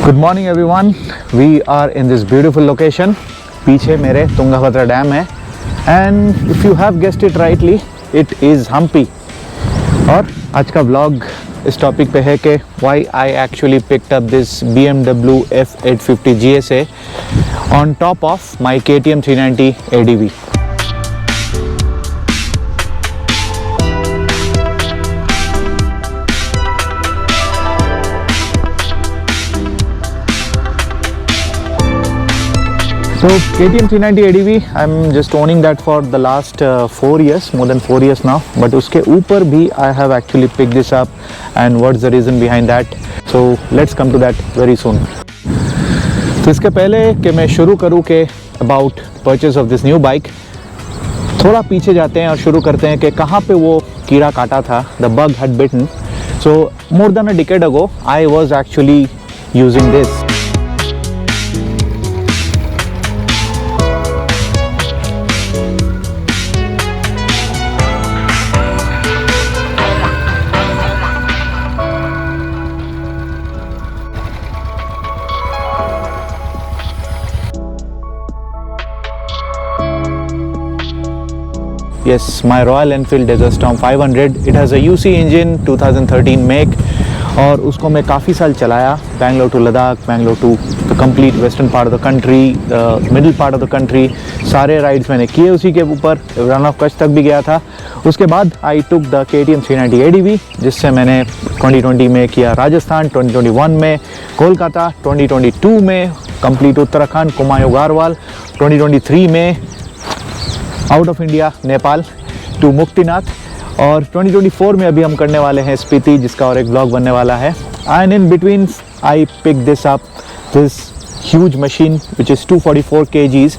Good morning everyone, we are in this beautiful location. पीछे मेरे Tungabhadra dam है and if you have guessed it rightly, it is Hampi. और आज का vlog इस टॉपिक पे है कि why I actually picked up this BMW F850 GSA on top of my KTM 390 ADV। So KTM 390 ADV, I'm just owning that for the last 4 years, more than 4 years now. But उसके ऊपर भी I have actually picked this up, and what's the reason behind that? So let's come to that very soon. तो इसके पहले कि मैं शुरू करूँ के about purchase of this new bike, थोड़ा पीछे जाते हैं और शुरू करते हैं कि कहाँ पे वो कीड़ा काटा था, the bug had bitten. So more than a decade ago, I was actually using this. Yes, my Royal Enfield Desert Storm 500. It has a UC engine, 2013 make, और उसको मैं काफ़ी साल चलाया। Bangalore to Ladakh, Bangalore to the complete western part of the country, middle part of the country, सारे rides मैंने किए उसी के ऊपर। रन ऑफ कच्छ तक भी गया था। उसके बाद आई टुक द KTM 390 ADV, जिससे मैंने 2020 में किया राजस्थान, 2021 में कोलकाता, 2022 में कंप्लीट उत्तराखंड कुमायूं गारवाल, 2023 में out of India Nepal to Muktinath, और 2024 में अभी हम करने वाले हैं स्पीति, जिसका और एक ब्लॉग बनने वाला है। And in between I pick this up this huge machine which is 244 kgs।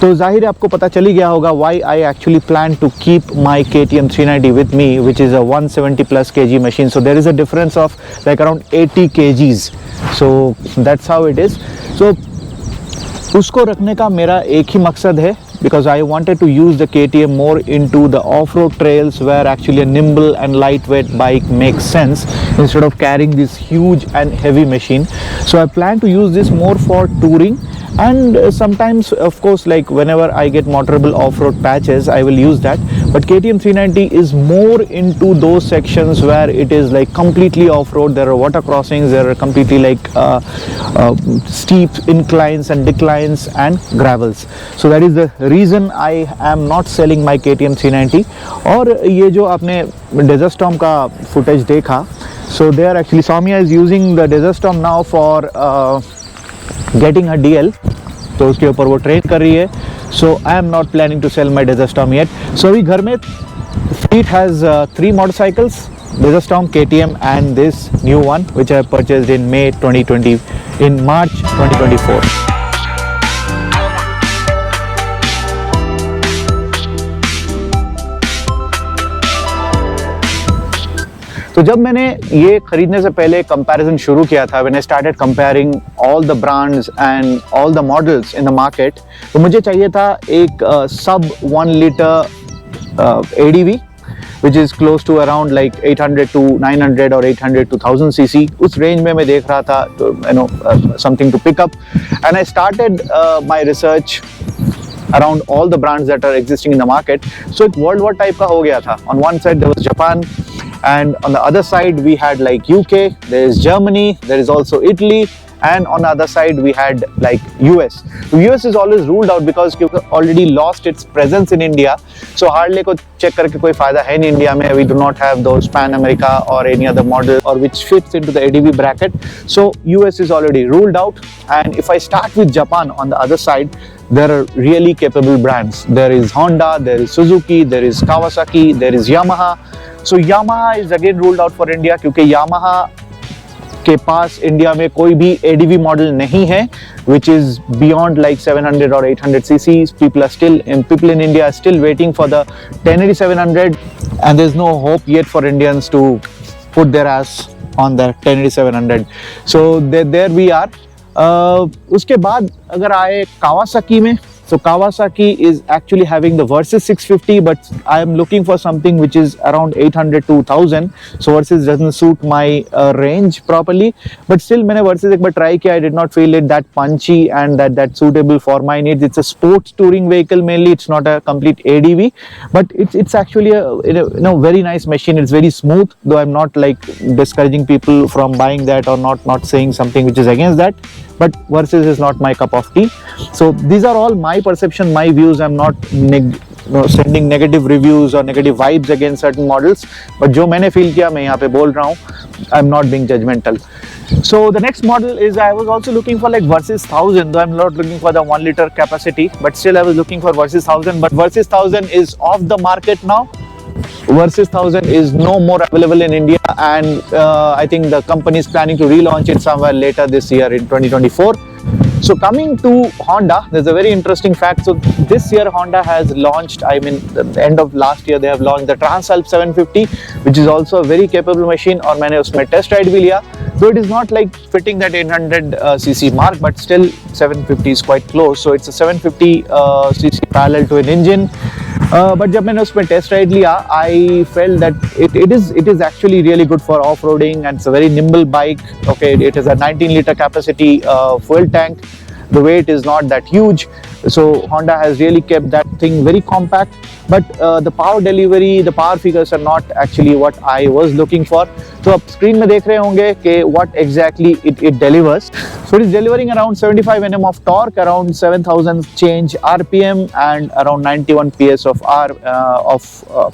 तो जाहिर है आपको पता चली गया होगा why I actually plan to keep my KTM 390 with me, which is a 170+ kg machine. So there is a difference of like around 80 kgs। So that's how it is. So उसको रखने का मेरा एक ही मकसद है, because I wanted to use the KTM more into the off-road trails where actually a nimble and lightweight bike makes sense instead of carrying this huge and heavy machine. So I plan to use this more for touring, and sometimes of course like whenever I get motorable off-road patches I will use that. But KTM 390 is more into those sections where it is like completely off-road. There are water crossings, there are completely like steep inclines and declines and gravels. So that is the reason I am not selling my KTM 390. और ये जो आपने Desert Storm का footage देखा, so they are actually Soumya is using the Desert Storm now for getting her DL, तो उसके ऊपर वो ट्रेन कर रही है। So I am not planning to sell my Desert Storm yet. So अभी घर में Fleet has 3 motorcycles, Desert Storm, KTM and this new one which I purchased in March 2024. तो जब मैंने ये खरीदने से पहले कंपैरिजन शुरू किया था, when I started comparing all the brands and all the models in the market, तो मुझे चाहिए था एक सब 1 litre ADV which is close to around like 800 to 900 or 800 to 1000 cc. उस रेंज में मैं देख रहा था, something to pick up, and I started my research around all the brands that are existing in the market. So एक world war type का हो गया था. On one side there was Japan, and on the other side we had like UK, there is Germany, there is also Italy, and on the other side we had like US. So US is always ruled out because it already lost its presence in India. So hardly को check करके कोई फायदा है नहीं India में. We do not have those Pan America or any other model or which fits into the ADV bracket. So US is already ruled out. And if I start with Japan on the other side, there are really capable brands. There is Honda, there is Suzuki, there is Kawasaki, there is Yamaha. So Yamaha is again ruled out for India क्योंकि Yamaha के पास India में कोई भी ADV model नहीं है which is beyond like 700 or 800 cc. People in India are still waiting for the 1080 700, and there's no hope yet for Indians to put their ass on the 1080 700. So there we are. उसके बाद अगर आए Kawasaki में, So Kawasaki is actually having the Versys 650, but I am looking for something which is around 800 to 1000. So Versys doesn't suit my range properly, but still मैंने Versys एक बार try किया. I did not feel it that punchy and that suitable for my needs. It's a sports touring vehicle mainly. It's not a complete ADV, but it's actually a very nice machine. It's very smooth, though I'm not like discouraging people from buying that or not saying something which is against that, but Versys is not my cup of tea. So these are all my perception, my views. I'm not sending negative reviews or negative vibes against certain models, but जो मैंने feel किया मैं यहाँ पे बोल रहा हूँ. I'm not being judgmental. So the next model is, I was also looking for like Versys 1000, though I'm not looking for the 1 liter capacity, but still I was looking for Versys 1000, but Versys 1000 is off the market now. Versys 1000 is no more available in India, and I think the company is planning to relaunch it somewhere later this year in 2024. So coming to Honda, there's a very interesting fact. So this year Honda has launched, I mean the end of last year they have launched the Transalp 750, which is also a very capable machine, और मैंने उसमें test ride भी लिया. So it is not like fitting that 800 cc mark, but still 750 is quite close. So it's a 750 cc parallel twin engine. But जब मैंने उसमें test ride लिया, I felt that it is actually really good for off-roading, and it's a very nimble bike. Okay, it has a 19 liter capacity fuel tank. The weight is not that huge, so Honda has really kept that thing very compact, but the power delivery, the power figures are not actually what I was looking for. So आप screen में देख रहे होंगे कि what exactly it delivers. So it is delivering around 75 Nm of torque, around 7000 change RPM, and around 91 PS of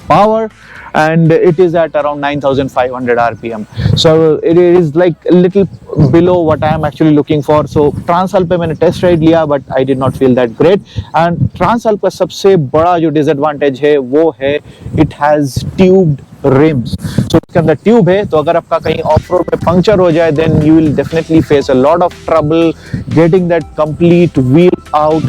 power, and it is at around 9500 RPM. So it is like a little below what I am actually looking for. So Transalp पे मैंने test ride लिया, but I did not feel that great. And Transalp का सबसे बड़ा जो disadvantage है वो है it has tubed rims. So इसके अंदर ट्यूब है, तो अगर आपका कहीं ऑफ रोड में पंक्चर हो जाए, then you will definitely face a lot of trouble getting that complete wheel out,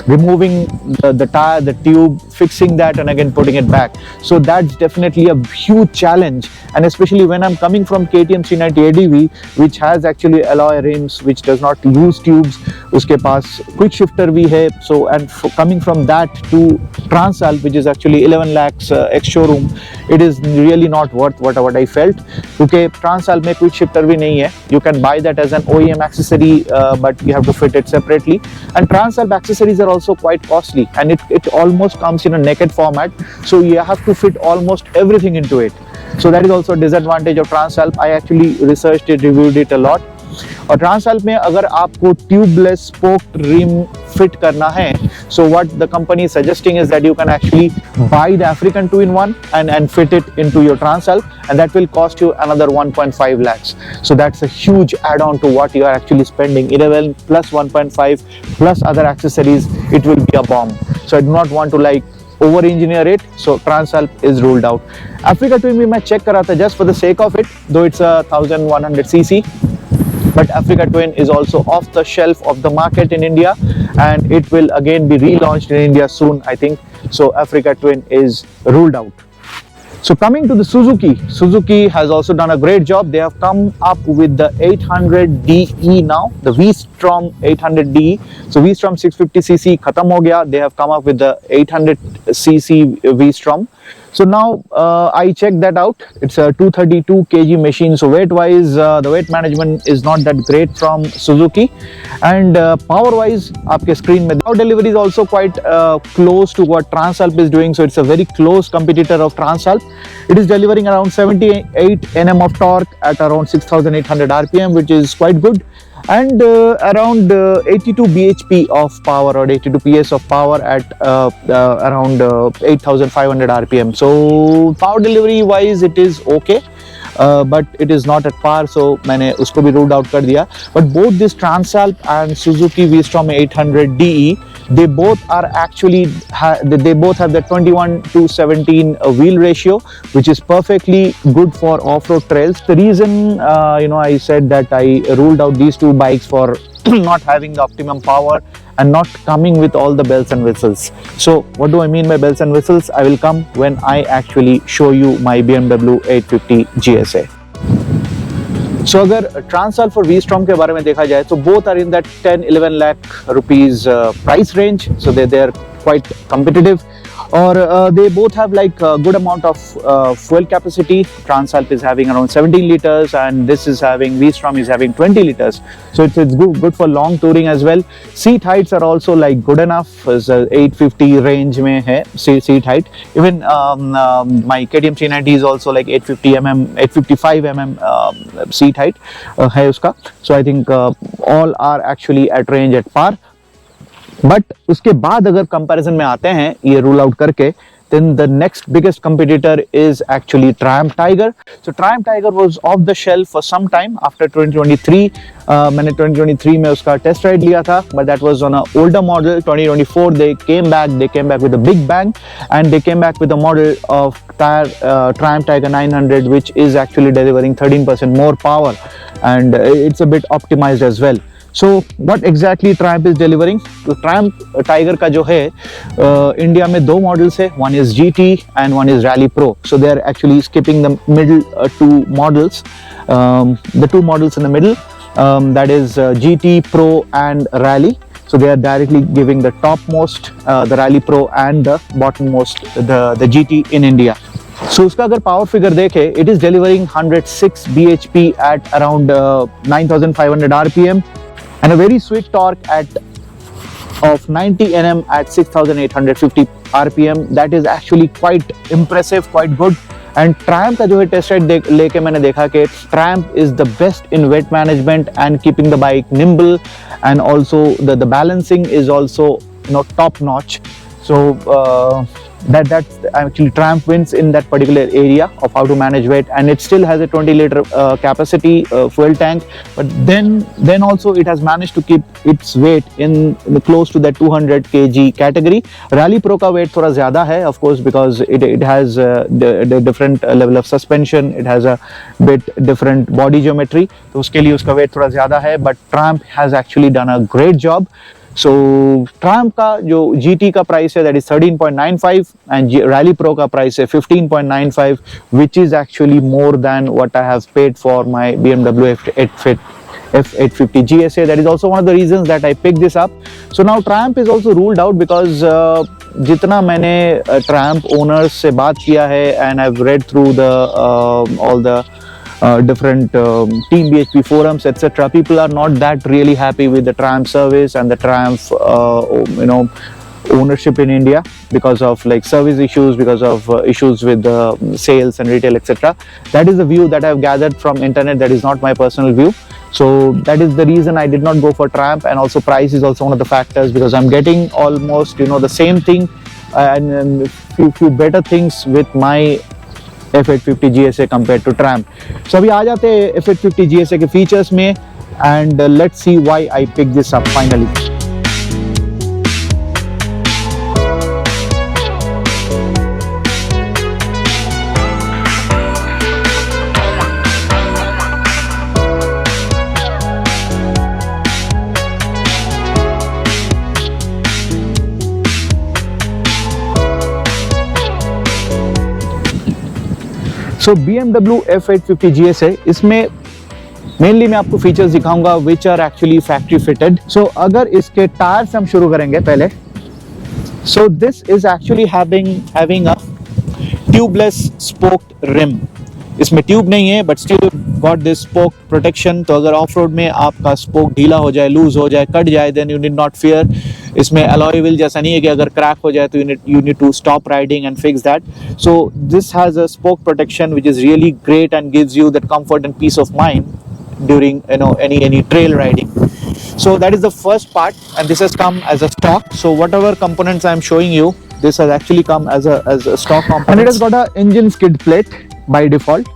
removing the tire, the tube, fixing that, and again putting it back. So that's definitely a huge challenge, and especially when I'm coming from KTM 390 ADV, which has actually alloy rims, which does not use tubes. उसके पास quick shifter भी है. So and coming from that to Transalp, which is actually 11 lakhs ex showroom, it is really not worth what I felt. क्योंकि Transalp में quick shifter भी नहीं है. You can buy that as an OEM accessory, but you have to fit it separately. And Transalp accessories are also quite costly, and it almost comes in a naked format, so you have to fit almost everything into it. So that is also a disadvantage of Transalp. I actually researched it, reviewed it a lot. और Transalp में अगर आपको tubeless spoked rim fit करना है, so what the company is suggesting is that you can actually buy the African 2-in-1 and fit it into your Transalp, and that will cost you another 1.5 lakhs. So that's a huge add-on to what you are actually spending. 11 plus 1.5 plus other accessories, it will be a bomb. So I do not want to like over-engineer it, so Transalp is ruled out. Africa Twin भी मैं check करा था just for the sake of it, though it's a 1100 cc. But Africa Twin is also off the shelf of the market in India, and it will again be relaunched in India soon, I think. So Africa Twin is ruled out. So coming to the Suzuki has also done a great job. They have come up with the 800DE now, the V-Strom 800DE. So V-Strom 650cc khatam ho gaya. They have come up with the 800cc V-Strom. So now I checked that out. It's a 232 kg machine. So weight wise, the weight management is not that great from Suzuki. And power wise, aapke screen mein power delivery is also quite close to what Transalp is doing. So it's a very close competitor of Transalp. It is delivering around 78 Nm of torque at around 6800 RPM, which is quite good. And around 82 bhp of power, or 82 ps of power at around 8500 rpm. So power delivery wise it is okay, but it is not at par, so मैंने उसको भी ruled out कर दिया. But both this Transalp and Suzuki V-Strom 800DE, they both are actually they both have the 21:17 wheel ratio, which is perfectly good for off-road trails. The reason I said that I ruled out these two bikes for not having the optimum power and not coming with all the bells and whistles. So what do I mean by bells and whistles? I will come when I actually show you my BMW 850 GSA. So अगर Transalp और V-Strom के बारे में देखा जाए तो both are in that 10-11 lakh rupees price range, so they are quite competitive. और they both have like a good amount of fuel capacity. Transalp is having around 17 liters and this is having, V-Strom is having 20 liters. So it's good for long touring as well. Seat heights are also like good enough. 850 range में है seat height. Even my KTM 390 is also like 850 mm, 855 mm seat height है उसका. So I think all are actually at range at par. But उसके बाद अगर comparison में आते हैं ये रूल आउट करके, then the next biggest competitor is actually Triumph Tiger. So Triumph Tiger was off the shelf for some time after 2023. मैंने 2023 में उसका टेस्ट राइड लिया था, but that was on a older model. 2024 they came back with a big bang, and they came back with a model of Triumph Tiger 900, which is actually delivering 13% more power, and it's a bit optimized as well. So what exactly Triumph is delivering? तो Triumph Tiger का जो है India में दो models है, one is GT and one is Rally Pro. So they are actually skipping the middle two models, the two models in the middle, that is GT Pro and Rally. So they are directly giving the topmost, the Rally Pro, and the bottommost, the GT in India. So उसका अगर power figure देखे, it is delivering 106 bhp at around 9500 rpm. And a very sweet torque of 90 Nm at 6850 rpm. That is actually quite impressive, quite good. And Triumph का जो है test ride लेके मैंने देखा कि Triumph is the best in weight management and keeping the bike nimble, and also the balancing is also, you know, top notch. So that's actually Triumph wins in that particular area of how to manage weight, and it still has a 20 liter capacity fuel tank, but then also it has managed to keep its weight in close to that 200 kg category. Rally Pro का weight थोड़ा ज़्यादा है, of course, because it has the different level of suspension, it has a bit different body geometry, तो उसके लिए उसका weight थोड़ा ज़्यादा है, but Triumph has actually done a great job. So Triumph का जो GT का प्राइस है that is 13.95 and Rally Pro का प्राइस है 15.95, which is actually more than what I have paid for my BMW F850 GSA. That is also one of the reasons that I picked this up. So now Triumph is also ruled out because जितना मैंने Triumph owners से बात किया है and I've read through the all the different Team BHP forums, etc. People are not that really happy with the Triumph service and the Triumph, you know, ownership in India because of like service issues, because of issues with sales and retail, etc. That is the view that I've gathered from internet. That is not my personal view. So that is the reason I did not go for Triumph, and also price is also one of the factors because I'm getting almost, you know, the same thing and few better things with my F850 GSA compared to Triumph. So अभी आ जाते हैं F850 GSA के features में, and let's see why I picked this up finally. So BMW F850 GSA, इसमें mainly मैं आपको features दिखाऊंगा which are actually factory fitted. So अगर इसके टायर से हम शुरू करेंगे पहले, so this is actually having a tubeless spoked rim. इसमें ट्यूब नहीं है but still got this spoke protection. तो अगर ऑफ रोड में आपका स्पोक ढीला हो जाए, लूज हो जाए, कट जाए, then you need not fear. इसमें alloy wheel जैसा नहीं है कि अगर क्रैक हो जाए तो you need to stop riding and fix that. So this has a spoke protection which is really great and gives you that comfort and peace of mind during, you know, any trail riding. So that is the first part, and this has come as a stock. So whatever components I am showing you, this has actually come as a stock component, and it has got a engine skid plate by default,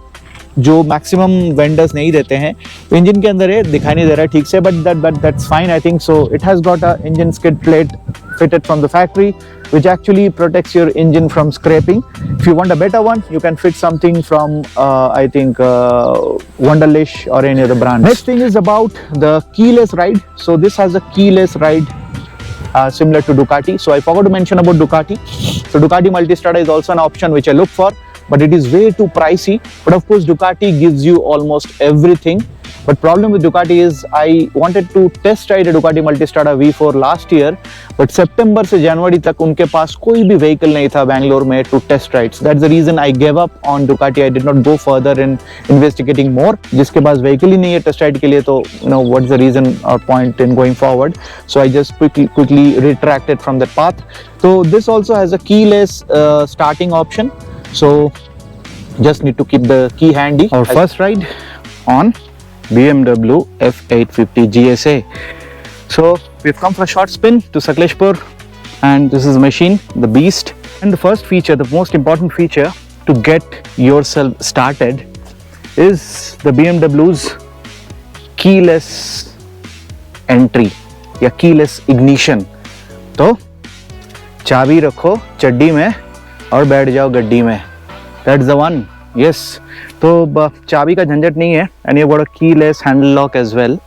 जो maximum vendors नहीं देते हैं. तो engine के अंदर है, दिखाई नहीं दे रहा है ठीक से, but that's fine I think. So it has got a engine skid plate fitted from the factory, which actually protects your engine from scraping. If you want a better one, you can fit something from I think Wunderlich or any other brand. Next thing is about the keyless ride. So this has a keyless ride similar to Ducati. So I forgot to mention about Ducati. So Ducati Multistrada is also an option which I look for, but it is way too pricey. But of course Ducati gives you almost everything But problem with Ducati is I wanted to test ride a Ducati Multistrada V4 last year, but September से January तक उनके पास कोई भी vehicle नहीं था बैंगलोर में to test ride. So that's the reason I gave up on Ducati. I did not go further in investigating more. जिसके पास vehicle ही नहीं है test ride के लिए तो what's the reason or point in going forward? So I just quickly retracted from that path. So this also has a keyless starting option. So just need to keep the key handy. Our first ride on BMW F850 GSA. So we've come for a short spin to Sakleshpur, and this is the machine, the beast. And the first feature, the most important feature to get yourself started is the BMW's keyless entry या keyless ignition. तो चाबी रखो चड्डी में और बैठ जाओ गड्डी में. That's the one. Yes. तो चाबी का झंझट नहीं है. And you've got a keyless handle lock as well.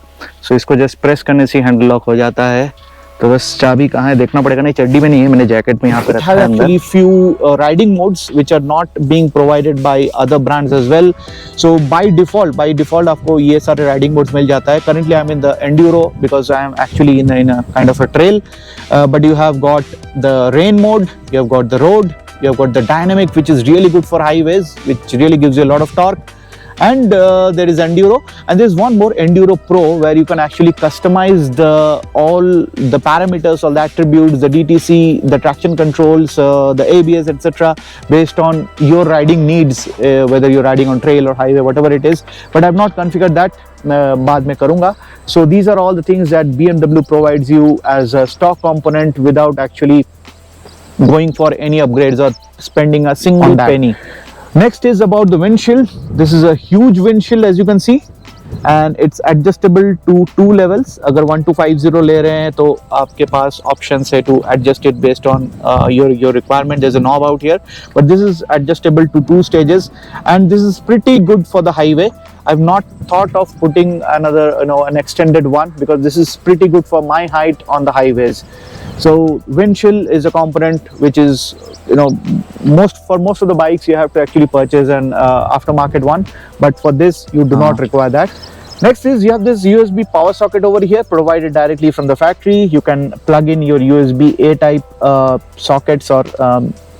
So इसको just press करने से handle lock हो जाता है. तो बस चाबी कहाँ है देखना पड़ेगा. नहीं चड्डी में नहीं है, मैंने जैकेट में यहाँ पे रखा है. Actually few riding modes which are not being provided by other brands as well. So by default आपको ये सारे riding modes मिल जाता है. Currently I'm in the Enduro because I am actually in a kind of a trail. But you have got the rain mode, you have got the road, you have got the dynamic, which is really good for highways, which really gives you a lot of torque. And there is Enduro, and there's one more, Enduro Pro, where you can actually customize all the parameters, all the attributes, the DTC, the traction controls, the ABS, etc., based on your riding needs, whether you're riding on trail or highway, whatever it is. But I've not configured that. बाद में करूँगा. So these are all the things that BMW provides you as a stock component without actually going for any upgrades or spending a single penny. Next is about the windshield. This is a huge windshield as you can see, and it's adjustable to 2 levels. अगर 1250 ले रहे हैं तो आपके पास options है to adjust it based on your requirement. There's a knob out here, but this is adjustable to 2 stages, and this is pretty good for the highway. I've not thought of putting another an extended one because this is pretty good for my height on the highways. So windshield is a component which is most of the bikes you have to actually purchase an aftermarket one, but for this you do not require that. Next is you have this USB power socket over here provided directly from the factory. You can plug in your USB A type sockets or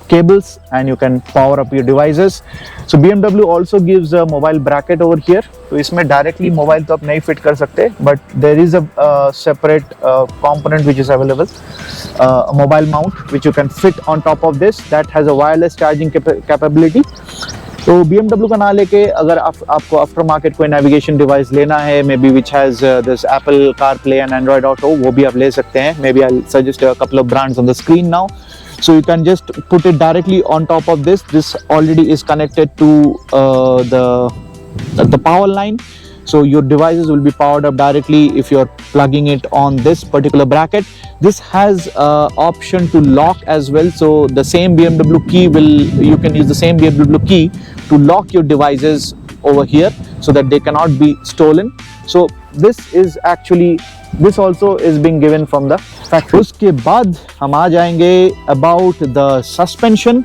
cables and you can power up your devices. So BMW also gives a mobile bracket over here. तो इसमें directly mobile तो आप नहीं fit कर सकते, but there is a separate component which is available, a mobile mount which you can fit on top of this that has a wireless charging capability. तो BMW का ना लेके अगर आपको आफ्टर मार्केट कोई नेविगेशन डिवाइस लेना है, maybe which has this Apple CarPlay and Android auto, वो भी आप ले सकते हैं. Maybe I suggest a couple of brands on the screen now. So you can just put it directly on top of this. This already is connected to the power line. So your devices will be powered up directly if you're plugging it on this particular bracket. This has option to lock as well. So the same BMW key you can use the same BMW key to lock your devices over here so that they cannot be stolen. So this also is being given from the factory. उसके बाद हम आ जाएंगे about the suspension.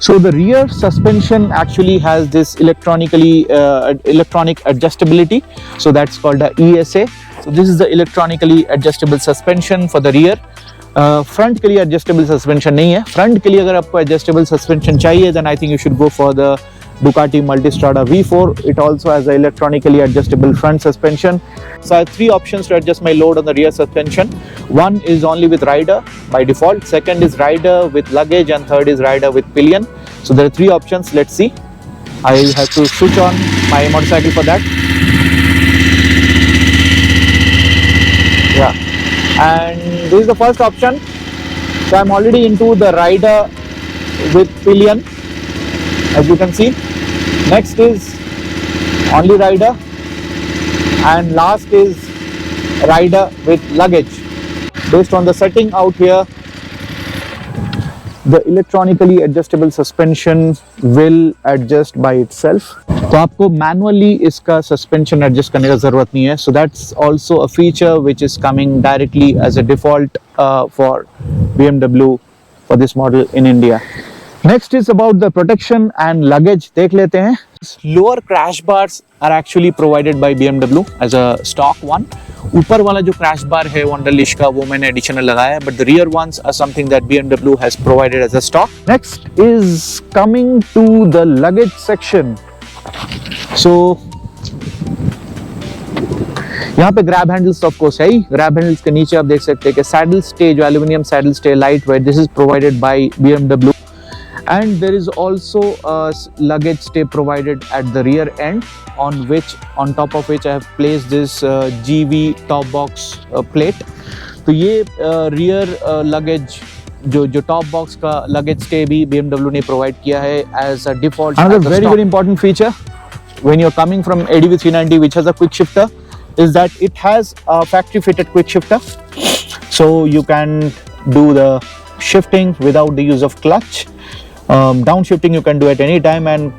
So the rear suspension actually has this electronic adjustability. So that's called the ESA. So this is the electronically adjustable suspension for the rear. Front के लिए adjustable suspension नहीं है. Front के लिए अगर आपको adjustable suspension चाहिए, then I think you should go for the Ducati Multistrada V4. It also has an electronically adjustable front suspension. So I have 3 options to adjust my load on the rear suspension. One is only with rider by default, second is rider with luggage, and third is rider with pillion. So there are 3 options. Let's see. I have to switch on my motorcycle for that. Yeah, and this is the first option. So I'm already into the rider with pillion, as you can see. Next is only rider, and last is rider with luggage. Based on the setting out here, the electronically adjustable suspension will adjust by itself. तो आपको manually इसका suspension adjust करने का ज़रूरत नहीं है. So that's also a feature which is coming directly as a default for BMW for this model in India. Next is about the protection and luggage. देख लेते हैं. Lower crash bars are actually provided by BMW as a stock one. ऊपर वाला जो crash bar है Wunderlich का वो मैंने additional लगाया है, but the rear ones are something that BMW has provided as a stock. Next is coming to the luggage section. So यहाँ पे grab handles of course है ही. Grab handles के नीचे आप देख सकते हैं कि saddle stay जो aluminium saddle stay lightweight, this is provided by BMW. And there is also a luggage stay provided at the rear end, on top of which I have placed this GV top box plate. तो ये rear luggage जो top box का luggage stay भी BMW ने provide किया है as a default. Another very important feature when you're coming from ADV 390 which has a quick shifter is that it has a factory fitted quick shifter, so you can do the shifting without the use of clutch. Downshifting you can do at any time, and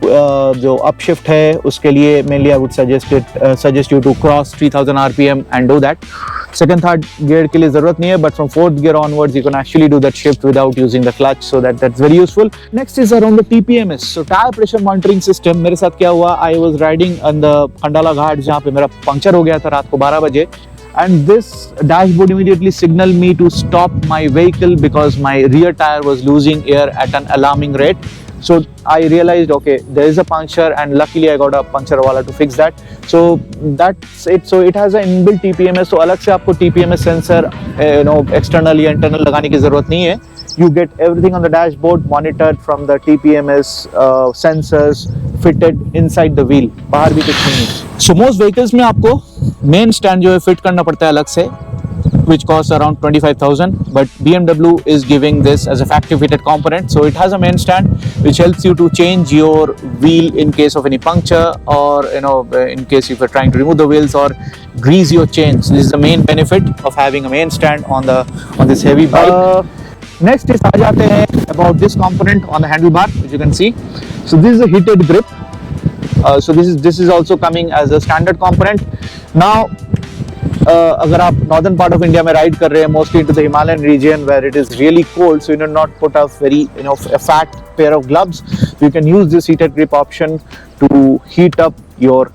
जो upshift है उसके लिए mainly I would suggest you to cross 3000 RPM and do that. Second, third gear के लिए ज़रूरत नहीं है, but from fourth gear onwards you can actually do that shift without using the clutch, so that's very useful. Next is around the TPMS, so tire pressure monitoring system. मेरे साथ क्या हुआ, I was riding on the Khandala घाट जहाँ पे मेरा puncture हो गया था रात को 12 बजे. And this dashboard immediately signaled me to stop my vehicle because my rear tire was losing air at an alarming rate. So I realized, okay, there is a puncture, and luckily I got a puncture wala to fix that. So that's it. So it has an inbuilt TPMS. So अलग से आपको TPMS sensor, external या internal लगाने की ज़रूरत नहीं है. You get everything on the dashboard monitored from the TPMS sensors fitted inside the wheel. बाहर भी कुछ नहीं है. So most vehicles में आपको main stand जो है fit करना पड़ता है अलग से, which costs around 25,000. But BMW is giving this as a factory fitted component. So it has a main stand which helps you to change your wheel in case of any puncture, or in case if you're trying to remove the wheels or grease your chains. This is the main benefit of having a main stand on this heavy bike. Next is आ जाते हैं about this component on the handlebar, which you can see. So this is a heated grip. So this is also coming as a standard component. Now, अगर आप northern part of India में ride कर रहे हैं, mostly into the Himalayan region where it is really cold, so you need not put a very a fat pair of gloves. You can use this heated grip option to heat up your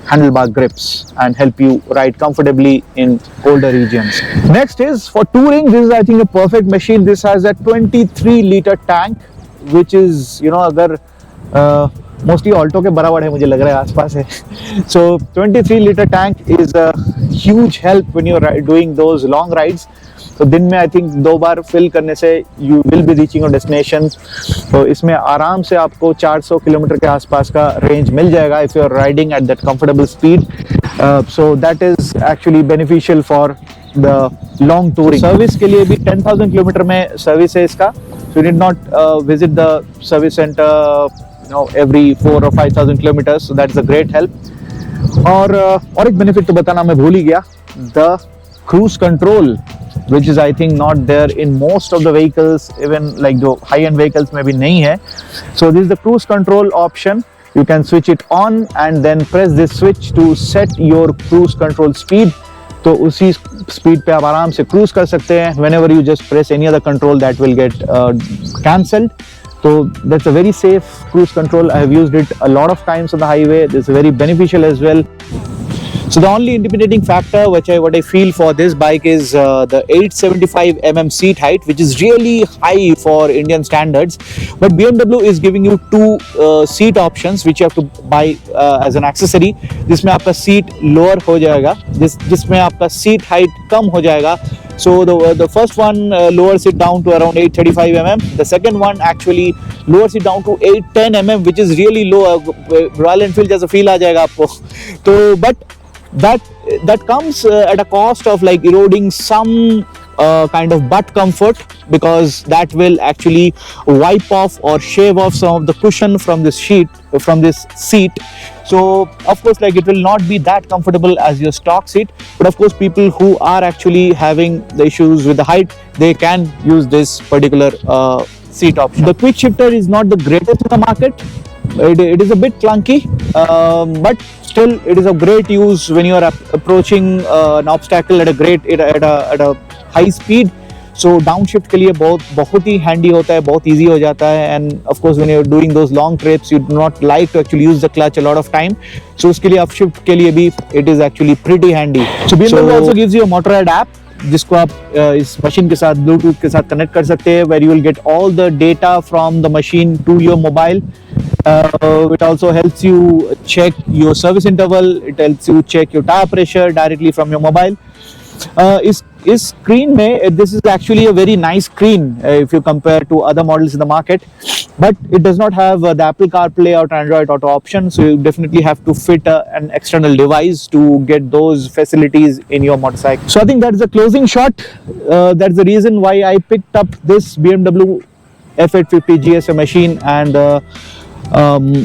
handlebar grips and help you ride comfortably in colder regions. Next is for touring. This is I think a perfect machine. This has a 23-liter tank, which is अगर mostly Alto के बराबर है मुझे लग रहा है आसपास है. So 23-liter tank is a huge help when you're doing those long rides. तो दिन में I think 2 बार fill करने से you will be reaching your destination. तो इसमें आराम से आपको 400 किलोमीटर के आसपास का range मिल जाएगा if you're riding at that comfortable speed. So that is actually beneficial for the long touring. Service के लिए भी 10,000 किलोमीटर में service है इसका. So you need not visit the service center every 4 or 5,000 kilometers. So that's a great help. और एक benefit तो बताना मैं भूल ही गया. The cruise control, which is I think not there in most of the vehicles, even like the high-end vehicles में भी नहीं है. So this is the cruise control option. You can switch it on and then press this switch to set your cruise control speed. तो उसी speed पे आप आराम से cruise कर सकते हैं. Whenever you just press any other control, that will get cancelled. So that's a very safe cruise control. I have used it a lot of times on the highway. This is very beneficial as well. So the only intimidating factor what I feel for this bike is the 875 mm seat height, which is really high for Indian standards. But BMW is giving you 2 seat options which you have to buy as an accessory. जिसमें आपका seat lower हो जाएगा, जिसमें आपका seat height कम हो जाएगा. So the first one lowers it down to around 835 mm. The second one actually lowers it down to 810 mm, which is really low. Royal Enfield जैसा feel आ जाएगा आपको. तो but that comes at a cost of like eroding some kind of butt comfort, because that will actually wipe off or shave off some of the cushion from this seat. So of course, like, it will not be that comfortable as your stock seat, but of course people who are actually having the issues with the height, they can use this particular seat option. The quick shifter is not the greatest in the market. It is a bit clunky, but still it is of great use when you are approaching an obstacle at a high speed. So downshift के लिए बहुत ही handy होता है, बहुत easy हो जाता है. And of course when you are doing those long trips you do not like to actually use the clutch a lot of time, so उसके लिए अपशिफ्ट के लिए भी it is actually pretty handy. So BMW also gives you a Motorrad app जिसको आप इस machine के साथ ब्लूटूथ के साथ कनेक्ट कर सकते हैं, where you will get all the data from the machine to your mobile. It also helps you check your service interval, it helps you check your tire pressure directly from your mobile. इस screen में this is actually a very nice screen if you compare to other models in the market, but it does not have the Apple CarPlay or Android Auto option, so you definitely have to fit an external device to get those facilities in your motorcycle. So I think that's the closing shot. That's the reason why I picked up this BMW F850 GSA machine, and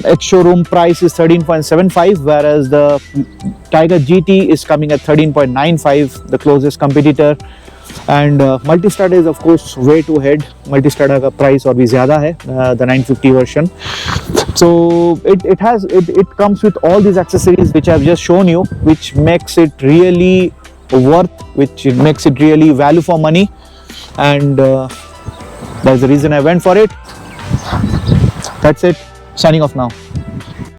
ex-showroom price is 13.75, whereas the Tiger GT is coming at 13.95, the closest competitor. And Multistrada is of course way too ahead. Multistrada का price और भी ज़्यादा है, the 950 version. So it comes with all these accessories which I've just shown you, which makes it really worth, which makes it really value for money, and that's the reason I went for it. That's it. Signing off now.